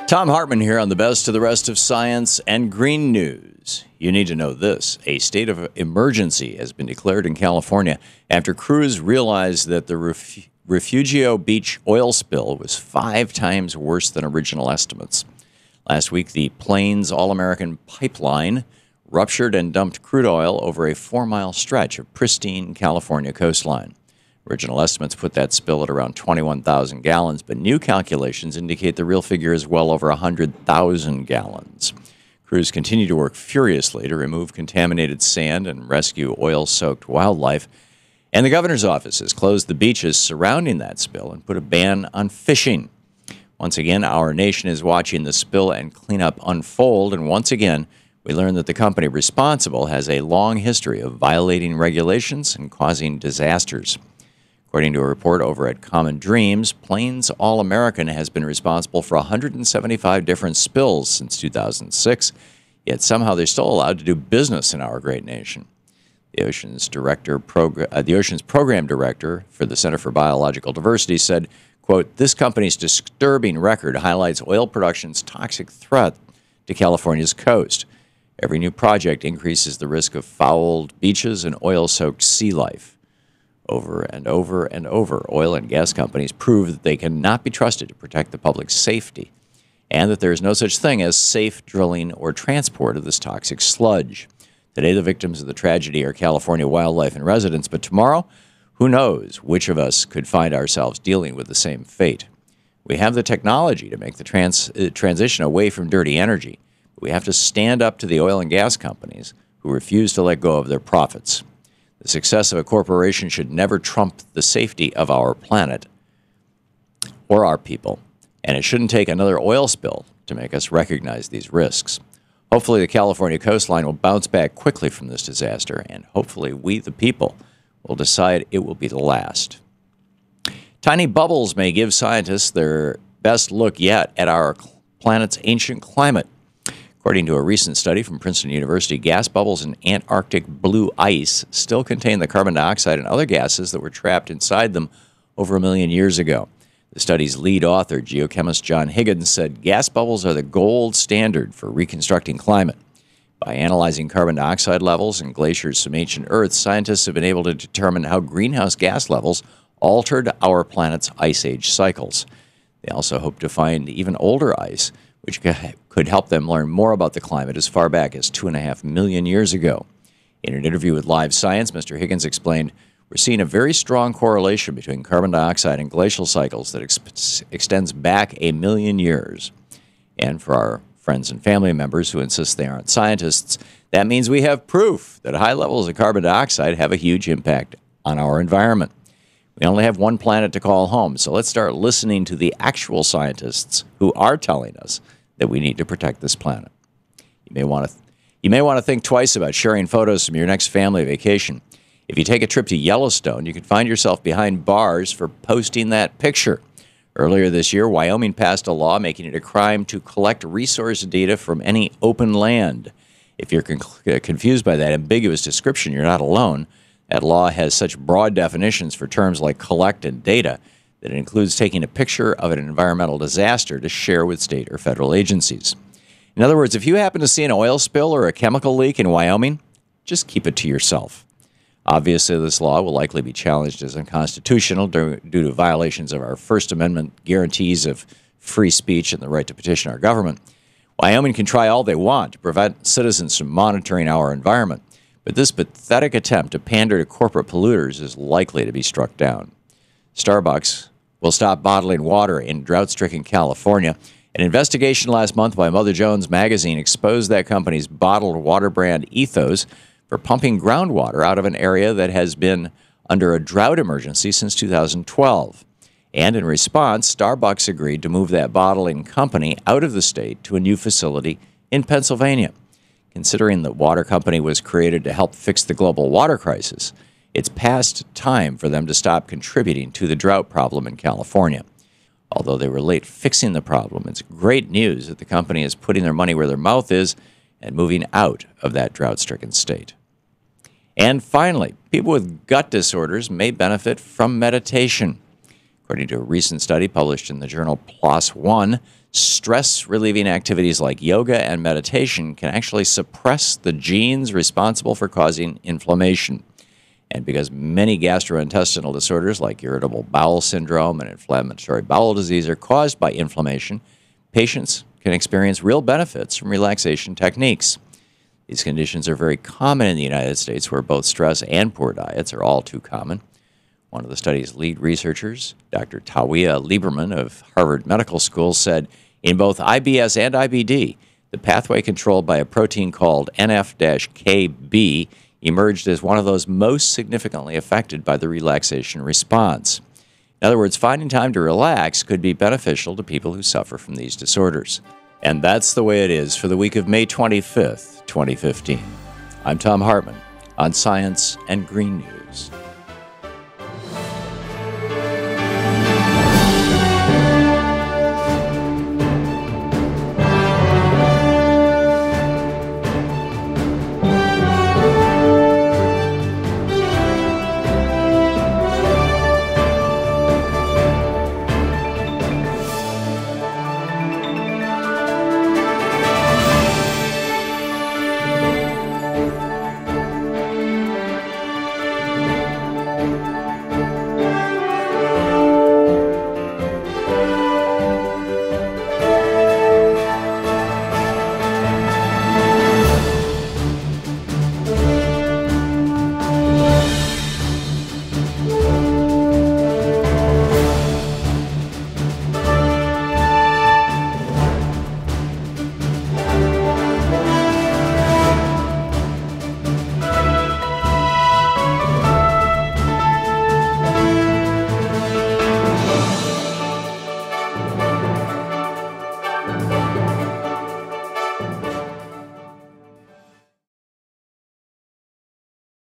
Thom Hartmann here on the best of the rest of science and green news. You need to know this. A state of emergency has been declared in California after crews realized that the Refugio Beach oil spill was 5 times worse than original estimates. Last week, the Plains All-American pipeline ruptured and dumped crude oil over a 4-mile stretch of pristine California coastline. Original estimates put that spill at around 21,000 gallons, but new calculations indicate the real figure is well over 100,000 gallons. Crews continue to work furiously to remove contaminated sand and rescue oil-soaked wildlife, and the governor's office has closed the beaches surrounding that spill and put a ban on fishing. Once again, our nation is watching the spill and cleanup unfold, and once again, we learn that the company responsible has a long history of violating regulations and causing disasters. According to a report over at Common Dreams, Plains All-American has been responsible for 175 different spills since 2006, yet somehow they're still allowed to do business in our great nation. The Oceans Program Director for the Center for Biological Diversity said, quote, "This company's disturbing record highlights oil production's toxic threat to California's coast. Every new project increases the risk of fouled beaches and oil-soaked sea life. Over and over and over, oil and gas companies prove that they cannot be trusted to protect the public's safety, and that there is no such thing as safe drilling or transport of this toxic sludge. Today, the victims of the tragedy are California wildlife and residents, but tomorrow, who knows which of us could find ourselves dealing with the same fate. We have the technology to make the transition away from dirty energy, but we have to stand up to the oil and gas companies who refuse to let go of their profits. The success of a corporation should never trump the safety of our planet or our people, and it shouldn't take another oil spill to make us recognize these risks. Hopefully, the California coastline will bounce back quickly from this disaster, and hopefully we, the people, will decide it will be the last." Tiny bubbles may give scientists their best look yet at our planet's ancient climate. According to a recent study from Princeton University, gas bubbles in Antarctic blue ice still contain the carbon dioxide and other gases that were trapped inside them over 1 million years ago. The study's lead author, geochemist John Higgins, said gas bubbles are the gold standard for reconstructing climate. By analyzing carbon dioxide levels in glaciers from ancient Earth, scientists have been able to determine how greenhouse gas levels altered our planet's ice age cycles. They also hope to find even older ice, which could help them learn more about the climate as far back as 2.5 million years ago. In an interview with Live Science, Mr. Higgins explained, "We're seeing a very strong correlation between carbon dioxide and glacial cycles that extends back 1 million years. And for our friends and family members who insist they aren't scientists, that means we have proof that high levels of carbon dioxide have a huge impact on our environment. We only have one planet to call home, so let's start listening to the actual scientists who are telling us that we need to protect this planet." You may want to think twice about sharing photos from your next family vacation. If you take a trip to Yellowstone, you could find yourself behind bars for posting that picture. Earlier this year, Wyoming passed a law making it a crime to collect resource data from any open land. If you're confused by that ambiguous description, you're not alone. That law has such broad definitions for terms like collect and data that it includes taking a picture of an environmental disaster to share with state or federal agencies. In other words, if you happen to see an oil spill or a chemical leak in Wyoming, just keep it to yourself. Obviously, this law will likely be challenged as unconstitutional due to violations of our First Amendment guarantees of free speech and the right to petition our government. Wyoming can try all they want to prevent citizens from monitoring our environment, but this pathetic attempt to pander to corporate polluters is likely to be struck down. Starbucks will stop bottling water in drought-stricken California. An investigation last month by Mother Jones magazine exposed that company's bottled water brand Ethos for pumping groundwater out of an area that has been under a drought emergency since 2012. And in response, Starbucks agreed to move that bottling company out of the state to a new facility in Pennsylvania. Considering the water company was created to help fix the global water crisis, it's past time for them to stop contributing to the drought problem in California. Although they were late fixing the problem, it's great news that the company is putting their money where their mouth is and moving out of that drought-stricken state. And finally, people with gut disorders may benefit from meditation. According to a recent study published in the journal PLOS One, stress-relieving activities like yoga and meditation can actually suppress the genes responsible for causing inflammation. And because many gastrointestinal disorders like irritable bowel syndrome and inflammatory bowel disease are caused by inflammation, patients can experience real benefits from relaxation techniques. These conditions are very common in the United States, where both stress and poor diets are all too common. One of the study's lead researchers, Dr. Tawia Lieberman of Harvard Medical School, said in both IBS and IBD, the pathway controlled by a protein called NF-KB emerged as one of those most significantly affected by the relaxation response. In other words, finding time to relax could be beneficial to people who suffer from these disorders. And that's the way it is for the week of May 25th, 2015. I'm Thom Hartmann on Science and Green News.